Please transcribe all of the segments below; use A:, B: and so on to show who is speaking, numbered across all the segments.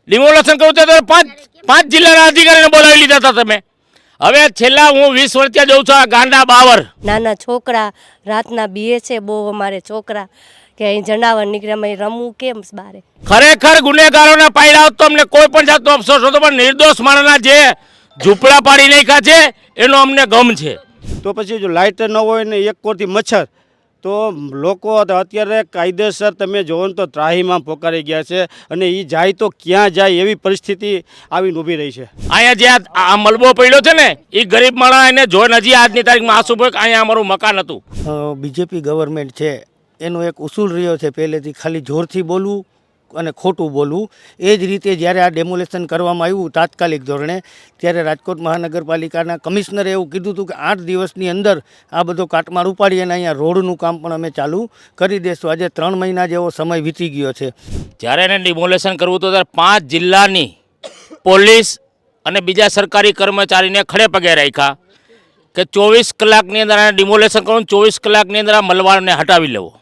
A: Demolition કરવું તો પાંચ જિલ્લાના અધિકારીને બોલાવી લીધા હતા તમે. હવે છેલ્લા હું 20 વર્ષથી જઉં છું આ ગાંડા બાવર.
B: નાના છોકરા રાતના બીએ છે બહુ અમારે છોકરા કે અહીં જનાવર નીકળે અમે રમવું કેમ બારે.
A: ખરેખર ગુનેગારોના પાયડા હોત તો અમને કોઈ પણ જાતનો અફસોસ હતો, પણ નિર્દોષ માણસના જે ઝૂંપડા પાડી નાખ્યા છે એનો અમને ગમ છે.
C: તો પછી જો લાઇટ ન હોય ને એક કોરથી મચ્છર, તો લોકો અત્યારે કાયદેસર તમે જોવો ને તો ત્રાહીમાં પોકારી ગયા છે અને એ જાય તો ક્યાં જાય એવી પરિસ્થિતિ આવીને ઊભી રહી છે.
A: અહીંયા જે આ મલબો પડ્યો છે ને એ ગરીબ માણસ એને જોઈને હજી આજની તારીખમાં આંસુ પોક. અહીંયા અમારું મકાન હતું.
C: બીજેપી ગવર્મેન્ટ છે એનો એક ઉસૂલ રહ્યો છે પહેલેથી, ખાલી જોરથી બોલવું અને ખોટું બોલવું. એ જ રીતે જ્યારે આ ડેમોલેશન કરવામાં આવ્યું તાત્કાલિક ધોરણે, ત્યારે રાજકોટ મહાનગરપાલિકાના કમિશનરે એવું કીધું હતું કે 8 દિવસની અંદર આ બધો કાટમાળ ઉપાડી અને અહીંયા રોડનું કામ પણ અમે ચાલુ કરી દઈશું. આજે 3 મહિના જેવો સમય વીતી ગયો છે.
A: જ્યારે એને ડિમોલેશન કરવું હતું ત્યારે 5 જિલ્લાની પોલીસ અને બીજા સરકારી કર્મચારીને ખડે પગે રાખ્યા કે 24 કલાકની અંદર આને ડિમોલેશન કરવું, 24 કલાકની અંદર આ મલબાને હટાવી લેવો.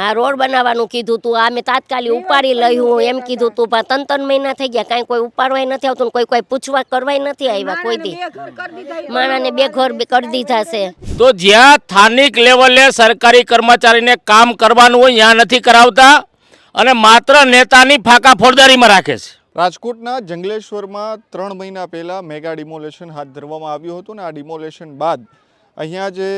B: આ રોડ બનાવવાનું કીધું તું, આ મેં તાત્કાલિક ઉપાડી લઈ એમ કીધું તું, પણ 3 મહિના થઈ ગયા કાંઈ કોઈ ઉપાડવાય નથી આવતું, કોઈ પૂછવા કરવાય નથી આવ્યા. કોઈ દી માણાને 2 ઘર કરી દીધા છે.
A: તો જ્યાં સ્થાનિક લેવલે સરકારી કર્મચારીને કામ કરવાનું હોય ત્યાં નથી કરાવતા અને માત્ર નેતાની ફાંકા ફોજદારીમાં રાખે છે.
D: રાજકોટના જંગલેશ્વરમાં 3 મહિના પહેલાં મેગા ડિમોલેશન હાથ ધરવામાં આવ્યું હતું ને આ ડિમોલેશન બાદ અહીંયા જે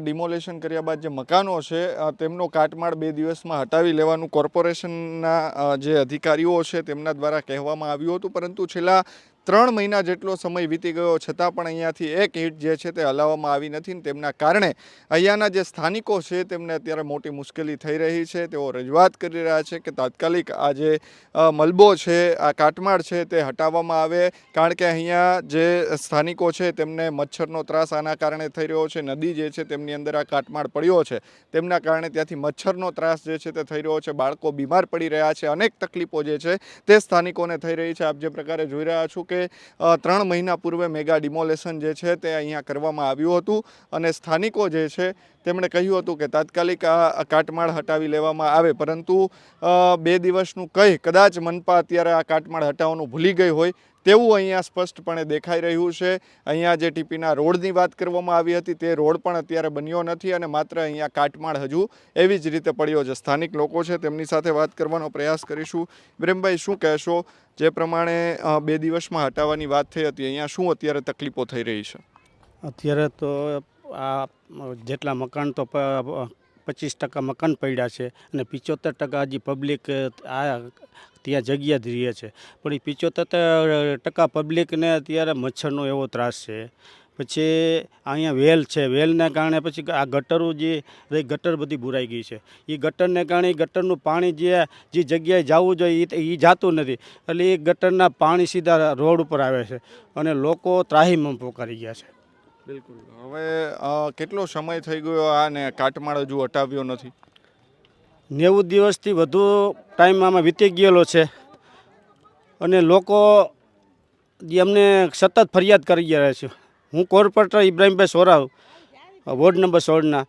D: ડિમોલેશન કર્યા બાદ જે મકાનો છે તેમનો કાટમાળ 2 દિવસમાં હટાવી લેવાનું કોર્પોરેશનના જે અધિકારીઓ છે તેમના દ્વારા કહેવામાં આવ્યું હતું, પરંતુ છેલ્લા 3 મહિના જેટલો સમય વીતી ગયો છતાં પણ અહીંયાથી એક ઈંટ જે છે તે હલાવવામાં આવી નથી ને તેમના કારણે અહીંયાના જે સ્થાનિકો છે તેમને અત્યારે મોટી મુશ્કેલી થઈ રહી છે. તેઓ રજૂઆત કરી રહ્યા છે કે તાત્કાલિક આ જે મલબો છે, આ કાટમાળ છે તે હટાવવામાં આવે, કારણ કે અહીંયા જે સ્થાનિકો છે તેમને મચ્છરનો ત્રાસ આના કારણે થઈ રહ્યો છે. નદી જે છે તેમની અંદર આ કાટમાળ પડ્યો છે તેમના કારણે ત્યાંથી મચ્છરનો ત્રાસ જે છે તે થઈ રહ્યો છે. બાળકો બીમાર પડી રહ્યા છે, અનેક તકલીફો જે છે તે સ્થાનિકોને થઈ રહી છે. આપ જે પ્રકારે જોઈ રહ્યા છો કે 3 મહિના પૂર્વે મેગા ડિમોલેશન જે છે તે અહીંયા કરવામાં આવ્યું હતું અને સ્થાનિકો જે છે તેમણે કહ્યું હતું કે તાત્કાલિક આ કાટમાળ હટાવી લેવામાં આવે, પરંતુ 2 દિવસનું કહી કદાચ મનપા અત્યારે આ કાટમાળ હટાવવાનું ભૂલી ગઈ હોય તેવું અહીંયા સ્પષ્ટપણે દેખાઈ રહ્યું છે. અહીંયા જે ટીપીના રોડની વાત કરવામાં આવી હતી તે રોડ પણ અત્યારે બન્યો નથી અને માત્ર અહીંયા કાટમાળ હજુ એવી જ રીતે પડ્યો છે. સ્થાનિક લોકો છે તેમની સાથે વાત કરવાનો પ્રયાસ કરીશું. વિરેમભાઈ, શું કહેશો? જે પ્રમાણે 2 દિવસમાં હટાવવાની વાત થઈ હતી, અહીંયા શું અત્યારે તકલીફો થઈ રહી છે?
C: અત્યારે તો આ જેટલા મકાન તો 25% મકાન પડ્યા છે અને 75% હજી પબ્લિક આ ત્યાં જગ્યા જ રહે છે, પણ એ 75% પબ્લિકને અત્યારે મચ્છરનો એવો ત્રાસ છે. પછી અહીંયા વેલ છે, વેલને કારણે પછી આ ગટરો જે ગટર બધી ભરાઈ ગઈ છે, એ ગટરને કારણે ગટરનું પાણી જે જગ્યાએ જવું જોઈએ એ જતું નથી, એટલે એ ગટરના પાણી સીધા રોડ ઉપર આવે છે અને લોકો ત્રાહીમામ પોકારી ગયા છે.
D: બિલકુલ. હવે કેટલો સમય થઈ ગયો આને કાટમાળ હજુ હટાવ્યો નથી?
C: 90 દિવસથી વધુ ટાઈમ આમાં વીતી ગયેલો છે અને લોકો અમને સતત ફરિયાદ કરી રહ્યા છે. હું કોર્પોરેટર ઇબ્રાહીમભાઈ સોરાવ, વોર્ડ નંબર 16ના,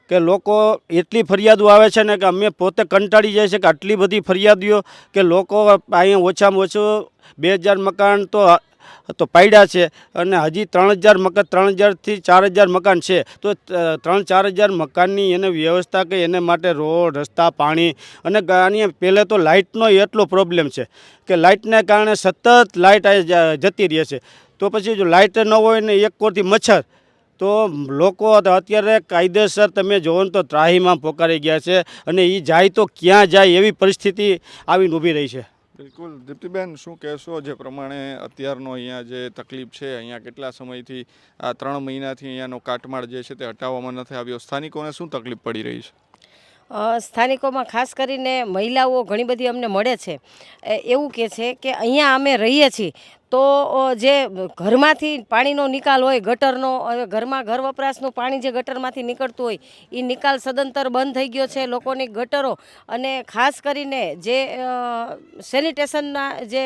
C: કે લોકો એટલી ફરિયાદો આવે છે ને કે અમે પોતે કંટાળી જાય છે કે આટલી બધી ફરિયાદીઓ કે લોકો અહીંયા ઓછામાં ઓછું 2000 મકાન તો પાડ્યા છે અને હજી 3000થી 4000 મકાન છે, તો 3-4000 મકાનની એને વ્યવસ્થા કે એને માટે રોડ, રસ્તા, પાણી અને અહીંયા પહેલાં તો લાઇટનો એટલો પ્રોબ્લેમ છે કે લાઇટને કારણે સતત લાઇટ જતી રહે છે. તો પછી જો લાઇટ ન હોય ને એક કોરથી મચ્છર, તો લોકો અત્યારે કાયદેસર તમે જોવો ને તો ત્રાહીમાં પોકારી ગયા છે અને એ જાય તો ક્યાં જાય એવી પરિસ્થિતિ આવીને ઊભી રહી છે.
D: બિલકુલ. દીપ્તિબેન, શું કહેશો? જે પ્રમાણે અત્યારનો અહીંયા જે તકલીફ છે, અહીંયા કેટલા સમયથી આ 3 મહિનાથી અહીંયાનો કાટમાળ જે છે તે હટાવવામાં નથી આવ્યો, સ્થાનિકોને શું તકલીફ પડી રહી છે?
B: સ્થાનિકોમાં ખાસ કરીને મહિલાઓ ઘણી બધી અમને મળે છે, એવું કહે છે કે અહીંયા અમે રહીએ છીએ તો જે ઘરમાંથી પાણીનો નિકાલ હોય ગટરનો, ઘરમાં ઘર વપરાશનું પાણી જે ગટરમાંથી નીકળતું હોય એ નિકાલ સદંતર બંધ થઈ ગયો છે. લોકોની ગટરો અને ખાસ કરીને જે સેનિટેશનના જે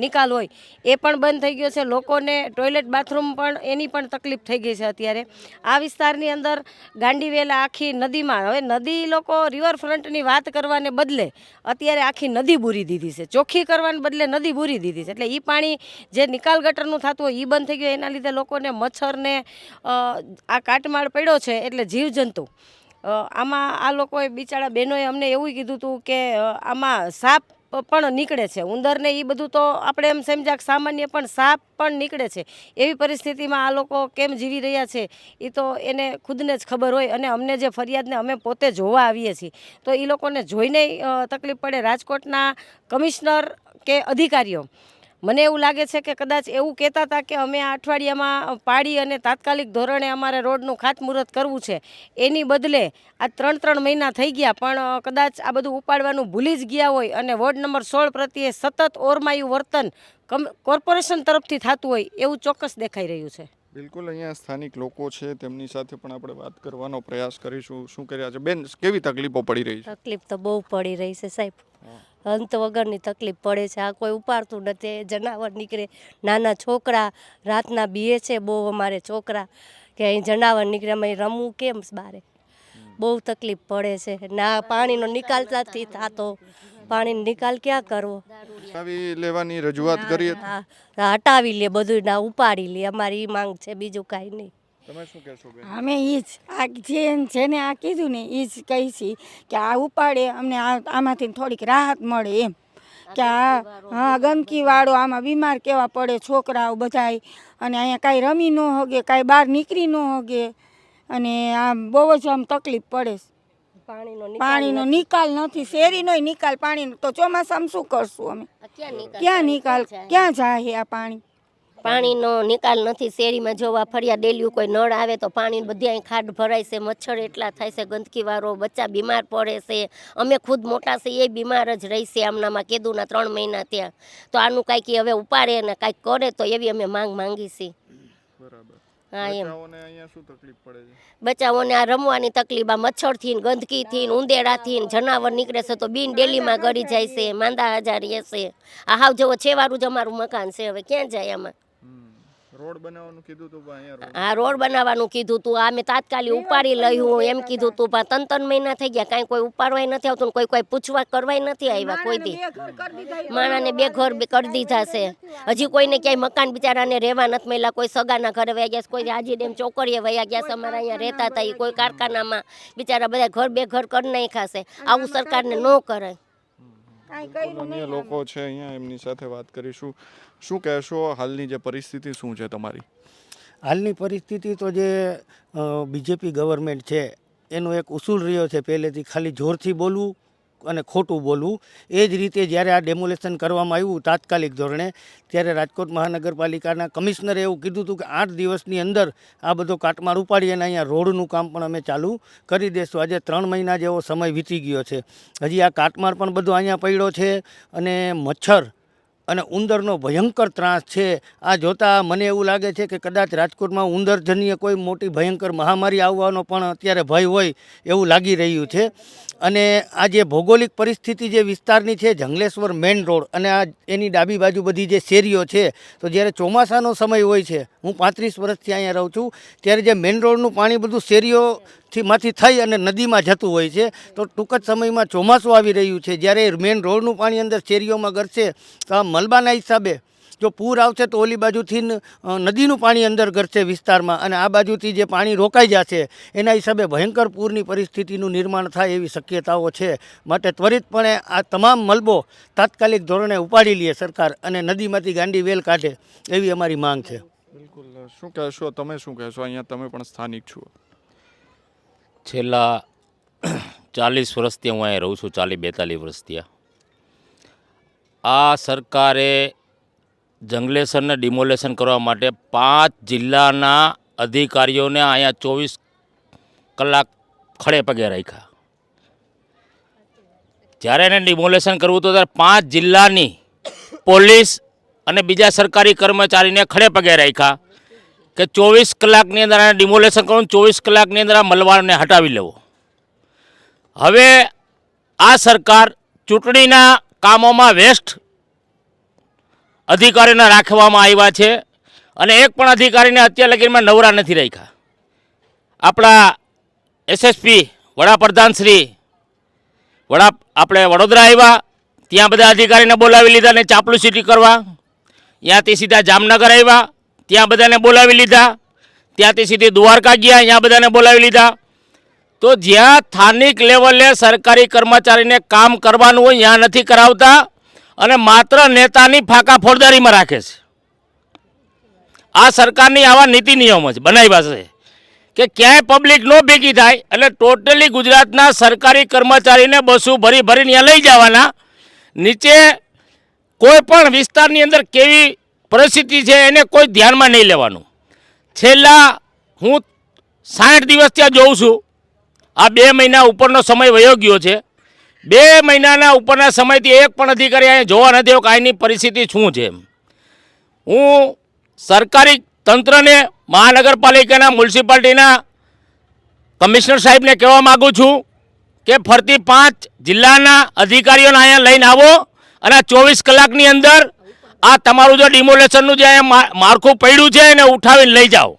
B: નિકાલ હોય એ પણ બંધ થઈ ગયો છે. લોકોને ટોયલેટ બાથરૂમ પણ એની પણ તકલીફ થઈ ગઈ છે. અત્યારે આ વિસ્તારની અંદર ગાંડીવેલા આખી નદીમાં, હવે નદી લોકો રિવરફ્રન્ટની વાત કરવાને બદલે અત્યારે આખી નદી બૂરી દીધી છે. ચોખ્ખી કરવાને બદલે નદી બૂરી દીધી છે. એટલે એ પાણી જે નિકાલ ગટરનું થતું હોય એ બંધ થઈ ગયું. એના લીધે લોકોને મચ્છરને આ કાટમાળ પડ્યો છે. એટલે જીવજંતુ આમાં આ લોકોએ બિચારા બહેનોએ અમને એવું કીધું હતું કે આમાં સાપ પણ નીકળે છે. ઉંદરને એ બધું તો આપણે એમ સમજ્યા સામાન્ય, પણ સાપ પણ નીકળે છે. એવી પરિસ્થિતિમાં આ લોકો કેમ જીવી રહ્યા છે એ તો એને ખુદને જ ખબર હોય. અને અમને જે ફરિયાદને અમે પોતે જોવા આવીએ છીએ તો એ લોકોને જોઈને તકલીફ પડે. રાજકોટના કમિશનર કે અધિકારીઓ, મને એવું લાગે છે કે કદાચ એવું કહેતા હતા કે અમે આ અઠવાડિયામાં પાડી અને તાત્કાલિક ધોરણે અમારે રોડનું ખાતમુહૂર્ત કરવું છે. એની બદલે આ 3 મહિના થઈ ગયા, પણ કદાચ આ બધું ઉપાડવાનું ભૂલી જ ગયા હોય અને વોર્ડ નંબર 16 પ્રત્યે સતત ઓરમાયું વર્તન કોર્પોરેશન તરફથી થતું હોય એવું ચોક્કસ દેખાઈ રહ્યું છે.
D: બિલકુલ, અહીંયા સ્થાનિક લોકો છે તેમની સાથે પણ આપણે વાત કરવાનો પ્રયાસ કરીશું. શું કર્યા છે બેન, કેવી તકલીફો પડી રહી છે?
E: તકલીફ તો બહુ પડી રહી છે સાહેબ, અંત વગરની તકલીફ પડે છે. આ કોઈ ઉપાડતું નથી, જનાવર નીકળે, નાના છોકરા રાતના બીએ છે બહુ અમારે છોકરા, કે અહીં જનાવર નીકળે, અમે રમવું કેમ બારે, બહુ તકલીફ પડે છે. ના પાણીનો નિકાલ નથી થતો, પાણીનો નિકાલ ક્યાં કરવો?
D: હટાવી લેવાની રજૂઆત કરી હતી.
E: હા, હટાવી લે બધું, ના ઉપાડી લે, અમારી એ માંગ છે, બીજું કાંઈ નહીં.
D: તમે શું કહેશો બેન?
F: અમે એ જ આ જેને આ કીધું ને એ જ કહી છીએ કે આ ઉપાડે, અમને આમાંથી થોડીક રાહત મળે એમ. કે હા ગંદકીવાળો આમાં બીમાર કેવા પડે છોકરાઓ બધાય, અને અહીંયા કાંઈ રમી ન હોગે, કાંઈ બહાર નીકળી ન હોગે, અને આ બહુ જ આમ તકલીફ પડે. પાણીનો નિકાલ નથી, શેરીનો નિકાલ પાણીનો તો ચોમાસામાં શું કરશું અમે? ક્યાં નિકાલ, ક્યાં જાય આ પાણી?
E: પાણીનો નિકાલ નથી. શેરીમાં જોવા ફરિયા ડેલ્યું કોઈ નળ આવે તો પાણી બધી અહીં ખાડ ભરાય છે, મચ્છર એટલા થાય છે, ગંદકીવાળો, બચ્ચા બીમાર પડે છે. અમે ખુદ મોટા છે એ બીમાર જ રહી છે આમનામાં કેદુના 3 મહિના ત્યાં. તો આનું કાંઈક હવે ઉપાડે ને કાંઈક કરે તો એવી અમે માંગ માંગી છીએ.
D: બરાબર.
E: હા એમ.
D: બચ્ચાઓને અહીંયા શું તકલીફ પડે છે?
E: બચ્ચાઓને આ રમવાની તકલીફ, આ મચ્છરથી ને ગંદકીથી ને ઉંદેડાથી ને જનાવર નીકળે છે તો બિન ડેલીમાં ગળી જાય છે, માંદા આજાર રહેશે. આ હાવ જેવો છેવારું જ અમારું મકાન છે, હવે ક્યાં જાય આમાં?
D: રોડ બનાવવાનું કીધું હતું પણ અહીંયા
E: હા, રોડ બનાવવાનું કીધું હતું, અમે તાત્કાલિક ઉપાડી લયું એમ કીધું હતું, પણ 3 મહિના થઈ ગયા, કાંઈ કોઈ ઉપાડવાય નથી આવતું, કોઈ પૂછવા કરવાય નથી આવ્યા કોઈ દી. માણાને 2 ઘર કરી દીધા છે, હજી કોઈને ક્યાંય મકાન બિચારાને રહેવા નથી મળ્યા. કોઈ સગાના ઘરે વયા ગયા, કોઈ હાજી ડેમ ચોકડીએ વયા ગયા છે, અમારા અહીંયા રહેતા હતા, કોઈ કારખાનામાં બિચારા બધા ઘર 2 ઘર કરી નાખ્યા છે. આવું સરકારને ન કરાય.
D: અન્ય લોકો છે અહીંયા, એમની સાથે વાત કરીશું. શું કહેશો, હાલની જે પરિસ્થિતિ શું છે તમારી?
G: હાલની પરિસ્થિતિ તો જે બીજેપી ગવર્મેન્ટ છે એનો એક ઉસૂલ રહ્યો છે પહેલેથી, ખાલી જોરથી બોલવું અને ખોટું બોલવું. એ જ રીતે જ્યારે આ ડેમોલેશન કરવામાં આવ્યું તાત્કાલિક ધોરણે, ત્યારે રાજકોટ મહાનગરપાલિકાના કમિશનરે એવું કીધું હતું કે 8 દિવસની અંદર આ બધો કાટમાળ ઉપાડી અને અહીંયા રોડનું કામ પણ અમે ચાલુ કરી દઈશું. આજે 3 મહિના જેવો સમય વીતી ગયો છે, હજી આ કાટમાળ પણ બધો અહીંયા પડ્યો છે, અને મચ્છર અને ઉંદરનો ભયંકર ત્રાસ છે. આ જોતાં મને એવું લાગે છે કે કદાચ રાજકોટમાં ઉંદરજન્ય કોઈ મોટી ભયંકર મહામારી આવવાનો પણ અત્યારે ભય હોય એવું લાગી રહ્યું છે. અને આ જે ભૌગોલિક પરિસ્થિતિ જે વિસ્તારની છે, જંગલેશ્વર મેઇન રોડ અને આ એની ડાબી બાજુ બધી જે શેરીઓ છે, તો જ્યારે ચોમાસાનો સમય હોય છે, હું 35 વર્ષથી અહીંયા રહું છું, ત્યારે જે મેઇન રોડનું પાણી બધું શેરીઓમાંથી થઈ અને નદીમાં જતું હોય છે. તો ટૂંક જ સમયમાં ચોમાસું આવી રહ્યું છે, જ્યારે મેઇન રોડનું પાણી અંદર શેરીઓમાં ગરશે તો આ મલબાના હિસાબે જો પૂર આવશે તો ઓલી બાજુથી નદીનું પાણી અંદર ગરશે વિસ્તારમાં, અને આ બાજુથી જે પાણી રોકાઈ જશે એના હિસાબે ભયંકર પૂરની પરિસ્થિતિનું નિર્માણ થાય એવી શક્યતાઓ છે. માટે ત્વરિતપણે આ તમામ મલબો તાત્કાલિક ધોરણે ઉપાડી લે સરકાર અને નદીમાંથી ગાંડી વેલ કાઢે એવી અમારી માંગ છે.
D: બિલકુલ. શું કહેશો, તમે શું કહેશો? અહીંયા તમે પણ સ્થાનિક છો.
A: છેલ્લા 40 વર્ષથી હું અહીંયા રહું છું, 40-42 વર્ષથી. આ સરકારે જંગલેશનને ડિમોલેશન કરવા માટે 5 જિલ્લાના અધિકારીઓને અહીંયા 24 કલાક ખડે પગે રાખ્યા. જ્યારે એને ડિમોલેશન કરવું હતું ત્યારે 5 જિલ્લાની પોલીસ અને બીજા સરકારી કર્મચારીને ખડે પગે રાખ્યા કે 24 કલાકની અંદર એને ડિમોલેશન કરવું, 24 કલાકની અંદર આ મલબાને હટાવી લેવો. હવે આ સરકાર ચૂંટણીના કામોમાં વેસ્ટ અધિકારીઓને રાખવામાં આવ્યા છે અને એક પણ અધિકારીને અત્યાર લગીમાં નવરા નથી રાખ્યા. આપણા એસએસપી વડાપ્રધાન શ્રી આપણે વડોદરા આવ્યા, ત્યાં બધા અધિકારીને બોલાવી લીધા ને ચાપલુસીટી કરવા. ત્યાંથી સીધા જામનગર આવ્યા, ત્યાં બધાને બોલાવી લીધા. ત્યાંથી સીધી દ્વારકા ગયા, ત્યાં બધાને બોલાવી લીધા. તો જ્યાં સ્થાનિક લેવલે સરકારી કર્મચારીને કામ કરવાનું હોય ત્યાં નથી કરાવતા અને માત્ર નેતાની ફાંકા ફોજદારીમાં રાખે છે. આ સરકારની આવા નીતિ નિયમો છે બનાવ્યા છે કે ક્યાંય પબ્લિક ન ભેગી થાય એટલે ટોટલી ગુજરાતના સરકારી કર્મચારીને બસો ભરી ભરીને ત્યાં લઈ જવાના. નીચે કોઈ પણ વિસ્તારની અંદર કેવી પરિસ્થિતિ છે એને કોઈ ધ્યાનમાં નહીં લેવાનું. છેલ્લા હું 60 દિવસ ત્યાં જોઉં છું. આ 2 મહિના ઉપરનો સમય વયો ગયો છે. 2 મહિનાના ઉપરના સમયથી એક પણ અધિકારી અહીંયા જોવા નથી આવ્યો કે અહીંની પરિસ્થિતિ શું છે. હું સરકારી તંત્રને, મહાનગરપાલિકાના, મ્યુનિસિપાલિટીના કમિશનર સાહેબને કહેવા માગું છું કે ફરતી 5 જિલ્લાના અધિકારીઓને અહીંયા લઈને આવો અને 24 કલાકની અંદર આ તમારું જે ડિમોલેશનનું જે અહીંયા માળખું પડ્યું છે એને ઉઠાવીને લઈ જાઓ.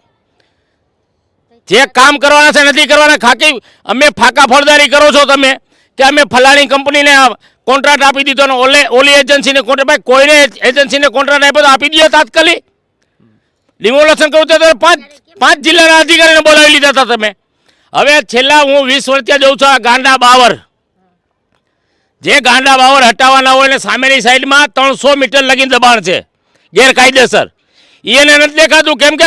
A: જે કામ કરવાના છે નથી કરવાના. ખાકી અમે ફાંકા ફોજદારી કરો છો તમે કે અમે ફલાણી કંપનીને કોન્ટ્રાક્ટ આપી દીધો ને ઓલી એજન્સીને કોન્ટ્રાક્ટ. ભાઈ કોઈને એજન્સીને કોન્ટ્રાક્ટ આપ્યો તો આપી દો તાત્કાલિક. ડિમોલેશન કરવું તો 5 જિલ્લાના અધિકારીને બોલાવી લીધા હતા તમે. હવે છેલ્લા હું 20 વર્ષ ત્યાં જઉં છું. આ ગાંડા બાવર, જે ગાંડા બાવર હટાવવાના હોય ને સામેની સાઈડમાં 300 મીટર લગીને દબાણ છે ગેરકાયદેસર. એને નથી દેખાતું કેમ કે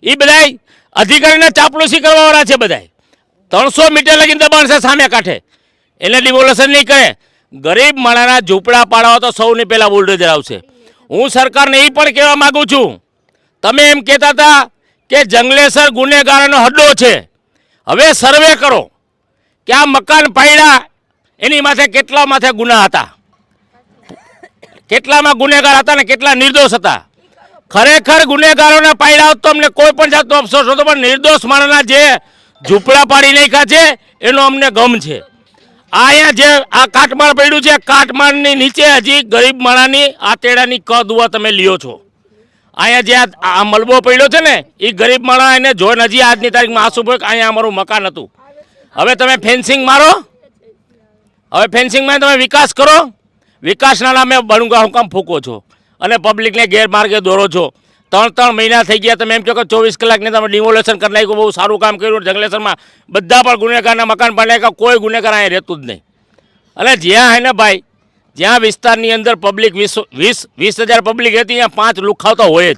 A: એ બધા અધિકારીને ચાપલુસી કરવાવાળા છે. બધા 300 મીટર લગીને દબાણ છે સામે કાંઠે. એને ડિમોલેશન નહીં કરે. ગરીબ માણસના ઝૂંપડા પાડવા તો સૌની પહેલાં બુલડોઝર આવશે. હું સરકારને એ પણ કહેવા માગું છું, તમે એમ કહેતા હતા કે જંગલેસર ગુનેગારોનો હડ્ડો છે. હવે સર્વે કરો કે આ મકાન પાડ્યા એની માથે કેટલા માથે ગુના હતા, કેટલામાં ગુનેગાર હતા ને કેટલા નિર્દોષ હતા. ખરેખર ગુનેગારોને પાડ્યા હોત તો અમને કોઈ પણ જાતનો અફસોસ હતો, પણ નિર્દોષ માણસના જે ઝૂંપડા પાડી નાખ્યા છે એનો અમને ગમ છે. અહીંયા જે આ કાટમાળ પડ્યું છે, કાટમાળની નીચે હજી ગરીબ માણસની આતેડાની કદુઆ તમે લ્યો છો. અહીંયા જે આ મલબો પડ્યો છે ને એ ગરીબ માણસ એને જોઈને હજી આજની તારીખમાં આંસુ પોક અહીંયા અમારું મકાન હતું. હવે તમે ફેન્સિંગ મારો, હવે ફેન્સિંગમાં તમે વિકાસ કરો. વિકાસના નામે બળુંગા હુકમ ફૂંકો છો અને પબ્લિકને ગેરમાર્ગે દોરો છો. 3 મહિના થઈ ગયા. તમે એમ કહો કે 24 કલાકની તમે ડિમોલેશન કરી નાખ્યું, બહુ સારું કામ કર્યું. જંગલેસરમાં બધા પણ ગુનેગારના મકાન પાડી નાખ્યા. કોઈ ગુનેગાર અહીંયા રહેતું જ નહીં. અને જ્યાં હે ને ભાઈ, જ્યાં વિસ્તારની અંદર પબ્લિક 20,000 પબ્લિક હતી, ત્યાં 5 લુખાવ તો હોય જ.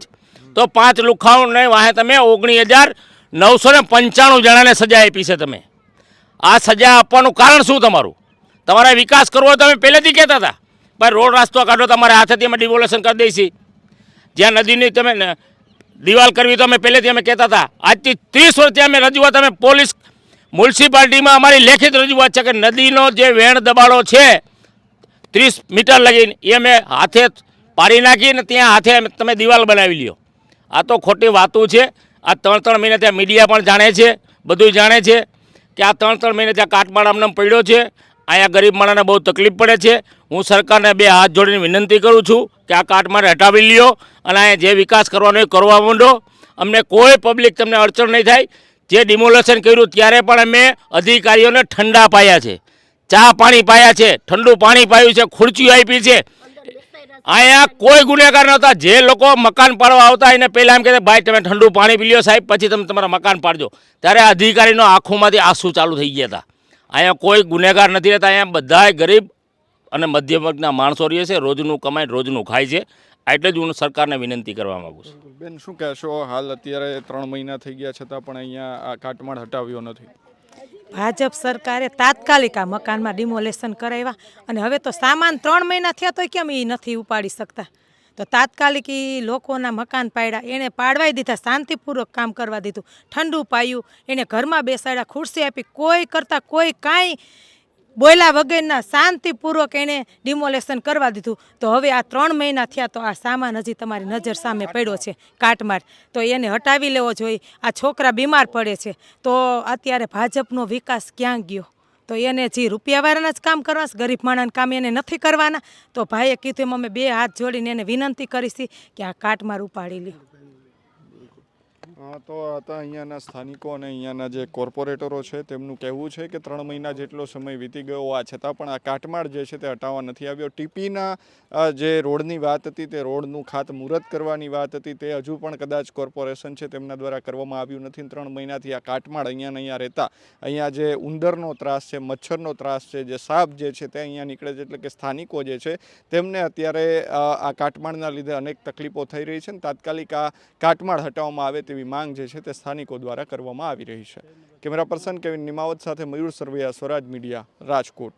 A: તો 5 લુખાવને વાહે તમે 19,995 જણાને સજા આપી છે. તમે આ સજા આપવાનું કારણ શું તમારું? તમારે વિકાસ કરવો હોય તમે પહેલેથી કહેતા હતા ભાઈ રોડ રસ્તો કાઢો, તમારે હાથેથી અમે ડિમોલેશન કરી દઈશી. જ્યાં નદીની તમે દિવાલ કરવી તો અમે પહેલેથી અમે કહેતા હતા. આજથી 30 વર્ષથી અમે રજૂઆત, અમે પોલીસ મ્યુનિસિપાલિટીમાં અમારી લેખિત રજૂઆત છે કે નદીનો જે વેણ દબાણો છે 30 મીટર લગીને એ અમે હાથે પાડી નાખીને ત્યાં હાથે તમે દિવાલ બનાવી લ્યો. આ તો ખોટી વાતું છે. આ 3 મહિના ત્યાં મીડિયા પણ જાણે છે, બધું જાણે છે કે આ 3 મહિના ત્યાં કાટમાળ અમને પડ્યો છે. અહીંયા ગરીબ માણસને બહુ તકલીફ પડે છે. હું સરકારને 2 હાથ જોડીને વિનંતી કરું છું કે આ કાટમાળ હટાવી લ્યો અને અહીંયા જે વિકાસ કરવાનો એ કરવા માંડો. અમને કોઈ પબ્લિક તમને અડચણ નહીં થાય. જે ડિમોલેશન કર્યું ત્યારે પણ અમે અધિકારીઓને ઠંડા પાયા છે, ચા પાણી પાયા છે, ઠંડુ પાણી પાયું છે, ખુરચીઓ આપી છે. અહીંયા કોઈ ગુનેગાર નહોતા. જે લોકો મકાન પાડવા આવતા એને પહેલાં એમ કહેતા ભાઈ તમે ઠંડુ પાણી પી લ્યો સાહેબ, પછી તમે તમારા મકાન પાડજો. ત્યારે અધિકારીનો આંખોમાંથી આંસુ ચાલુ થઈ ગયા હતા. અહીંયા કોઈ ગુનેગાર નથી રહેતા. અહીંયા બધા ગરીબ અને મધ્યમ વર્ગના માણસો રહે છે, રોજનું કમાઈ રોજનું ખાય છે. એટલે જ હું સરકારને વિનંતી કરવા માગું છું.
D: બેન શું કહેશો? હાલ અત્યારે 3 મહિના થઈ ગયા છતાં પણ અહીંયા આ કાટમાળ હટાવ્યો નથી.
H: ભાજપ સરકારે તાત્કાલિક આ મકાનમાં ડિમોલેશન કરાવ્યા અને હવે તો સામાન 3 મહિના થયા તો કેમ એ નથી ઉપાડી શકતા? તો તાત્કાલિક એ લોકોના મકાન પાડ્યા, એણે પાડવાઈ દીધા, શાંતિપૂર્વક કામ કરવા દીધું, ઠંડુ પાયું, એને ઘરમાં બેસાડ્યા, ખુરશી આપી, કોઈ કરતાં કોઈ કાંઈ બોલ્યા વગરના શાંતિપૂર્વક એણે ડિમોલેશન કરવા દીધું. તો હવે આ 3 મહિના થયા તો આ સામાન હજી તમારી નજર સામે પડ્યો છે કાટમાળ, તો એને હટાવી લેવો જોઈએ. આ છોકરા બીમાર પડે છે તો અત્યારે ભાજપનો વિકાસ ક્યાં ગયો? તો તો એને જે રૂપિયાવાળાના જ કામ કરવા છે, ગરીબ માણસના કામ એને નથી કરવાના. તો ભાઈએ કીધું એમ અમે 2 હાથ જોડીને એને વિનંતી કરીશી કે આ કાટમાળ ઉપાડી લે.
D: તો હતા અહીંયાના સ્થાનિકો અને અહીંયાના જે કોર્પોરેટરો છે તેમનું કહેવું છે કે 3 મહિના જેટલો સમય વીતી ગયો હોવા છતાં પણ આ કાટમાળ જે છે તે હટાવવા નથી આવ્યો. ટીપીના જે રોડની વાત હતી તે રોડનું ખાતમુહૂર્ત કરવાની વાત હતી તે હજુ પણ કદાચ કોર્પોરેશન છે તેમના દ્વારા કરવામાં આવ્યું નથી. 3 મહિનાથી આ કાટમાળ અહીંયા રહેતા અહીંયા જે ઉંદરનો ત્રાસ છે, મચ્છરનો ત્રાસ છે, જે સાપ જે છે તે અહીંયા નીકળે છે, એટલે કે સ્થાનિકો જે છે તેમને અત્યારે આ કાટમાળના લીધે અનેક તકલીફો થઈ રહી છે. તાત્કાલિક આ કાટમાળ હટાવવામાં આવે તેવી માંગ જે છે તે સ્થાનિકો દ્વારા કરવામાં આવી રહી છે. કેમેરા પર્સન કેવિન નિમાવત સાથે મયુર સરવૈયા, સ્વરાજ મીડિયા, રાજકોટ.